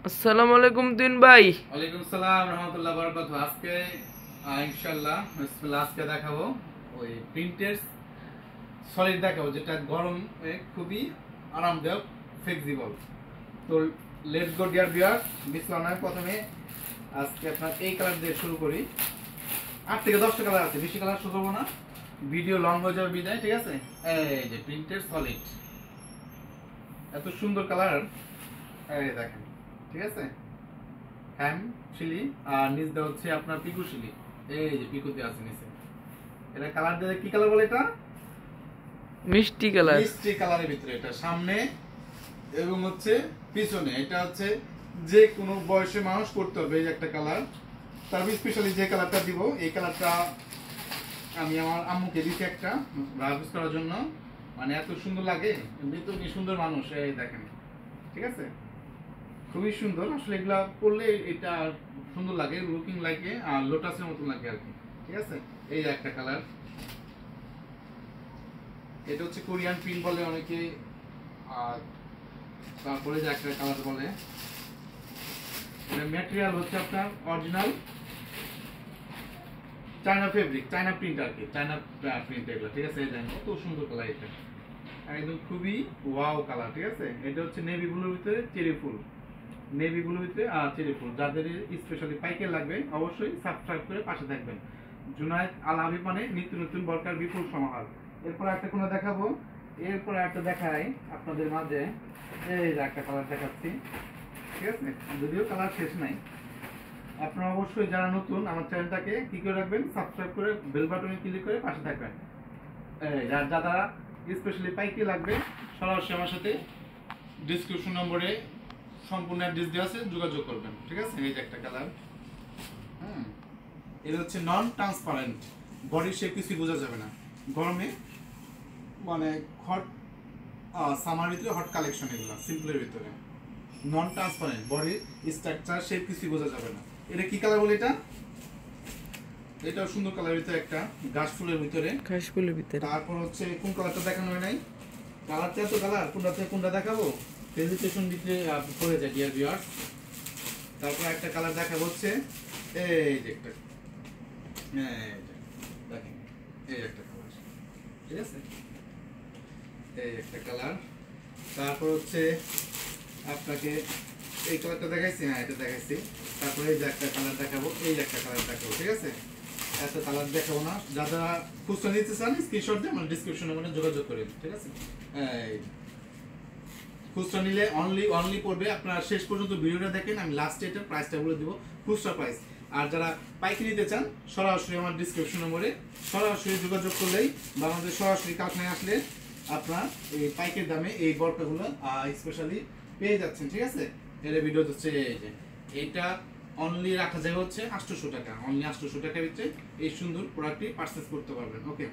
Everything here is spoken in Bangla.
আসসালামু আলাইকুম তিন ভাই। ওয়ালাইকুম সালাম রহমতুল্লাহ বারাকাতুহু। আজকে ইনশাআল্লাহ বিসমিল্লাহ আজকে দেখাবো ওই প্রিন্টের সলিড দেখাবো, যেটা গরমে খুবই আরামদায়ক, ফ্লেক্সিবল। তো লেটস গো ডিয়ার ভিউয়ার্স, বিসমিল্লাহ। প্রথমে আজকে আপনার এই কালার দিয়ে শুরু করি। 8 থেকে 10টা কালার আছে, বেশি কালার শুরু করবো না, ভিডিও লং হয়ে যাবে বিদায়। ঠিক আছে, এই যে প্রিন্টের সলিড, এত সুন্দর কালার, এই দেখেন। ঠিক আছে, হ্যাম শিলি আর নিচ দেওয়া হচ্ছে আপনার পিকু শিলি। এই যে পিকু দেওয়া আছে নিচে। এটা কালার দিয়ে কি কালার বলে? এটা মিষ্টি কালার। মিষ্টি কালারের ভিতরে এটা সামনে এবং হচ্ছে পিছনে। এটা হচ্ছে যে কোনো বয়সে মানুষ করতে হবে এই একটা কালার। তার স্পেশালি যে কালারটা দিব, এই কালারটা আমি আমার আম্মুকে দিচ্ছি একটা ব্রাউজ করার জন্য। মানে এত সুন্দর লাগে, এমনি তো কি সুন্দর মানুষ, এই দেখেন। ঠিক আছে, খুবই সুন্দর আসলে। এগুলা পরলে এটা সুন্দর লাগে, লুকিং লাগে আর লোটাসের মতো লাগে আর কি। ঠিক আছে, এই একটা কালার। এটা হচ্ছে কোরিয়ান প্রিন্ট বলে অনেকে, আর তারপরে যে একটা কালার বলে, এটা ম্যাটেরিয়াল হচ্ছে আপনার original China fabric, China print আর কি, চায়না প্রিন্ট এগুলো। ঠিক আছে, এই দেখেন কত সুন্দর কালার, এটা একদম খুবই ওয়াও কালার। ঠিক আছে, এটা হচ্ছে নেভি ব্লুর ভিতরে চেরি ফুল, নেভি ব্লুর ভিতরে আর চেরি ফুল। যাদের স্পেশালি পাইকারি লাগবে অবশ্যই সাবস্ক্রাইব করে পাশে থাকবেন। জুনায়েদ আল হাবিব মানে নিত্য নতুন বরকার বিপুল সমাহার। এরপর একটা কোনো দেখাবো, এরপর একটা দেখাই আপনাদের মাঝে। এই যে একটা কালার দেখাচ্ছি। ঠিক আছে, যদিও কালার শেষ নাই। আপনারা অবশ্যই যারা নতুন আমার চ্যানেলটাকে কি করে রাখবেন, সাবস্ক্রাইব করে বেল বাটনে ক্লিক করে পাশে থাকবেন। যারা স্পেশালি পাইকারি লাগবে সরাসরি আমার সাথে ডিসক্রিপশন নম্বরে সম্পূর্ণ অ্যাড্রেস দেওয়া আছে, যোগাযোগ করবেন। ঠিক আছে, এই যে একটা কালার। এটা হচ্ছে নন ট্রান্সপারেন্ট, বডির শেপ কিছুই বোঝা যাবে না গরমে। মানে হট সামার ভিতরে হট কালেকশন, এগুলো সিম্পলের ভিতরে নন ট্রান্সপারেন্ট, বডির স্ট্রাকচার শেপ কিছুই বোঝা যাবে না। এটা কি কালার বলে? এটাও সুন্দর কালার ভিতরে, একটা গাছ ফুলের ভিতরে, ঘাস ফুলের ভিতরে। তারপর হচ্ছে কোন কালারটা দেখানো হয় নাই, কালারটা এত কালার, কোনটা থেকে কোনটা দেখাবো প্রেজেন্টেশন ভিতরে পড়ে যায় ডিয়ার ভিউয়ার্স। তারপর একটা কালার দেখাবো হচ্ছে এই যে একটা, দেখেন এই একটা কালার। ঠিক আছে, এই একটা কালার। তারপর হচ্ছে আপনাকে এই কালারটা দেখাইছি, হ্যাঁ এটা দেখাইছি। তারপরে এই যে একটা কালার দেখাবো, এই একটা কালার দেখাবো। ঠিক আছে, এত কালার দেখাবো না। যারা খুচরা নিতে চান স্ক্রিনশট দিয়ে আমার ডিসক্রিপশনে মানে যোগাযোগ করেন। ঠিক আছে, এই খুচরা নিলে অনলি পড়বে আপনারা শেষ পর্যন্ত ভিডিওটা দেখেন, আমি লাস্টে এটার প্রাইসটা বলে দিব, খুচরা প্রাইস। আর যারা পাইকারি নিতে চান সরাসরি আমার ডিসক্রিপশন নম্বরে সরাসরি যোগাযোগ করলেই বা আমাদের সরাসরি কারখানায় আসলে আপনার এই পাইকারি দামে এই বরকাগুলো স্পেশালি পেয়ে যাচ্ছেন। ঠিক আছে, এর ভিডিও হচ্ছে এই যে এইটা অনলি রাখা যাবে হচ্ছে 800 টাকা, অনলি 800 টাকার ভিতরে এই সুন্দর প্রোডাক্টটি পারচেজ করতে পারবেন। ওকে।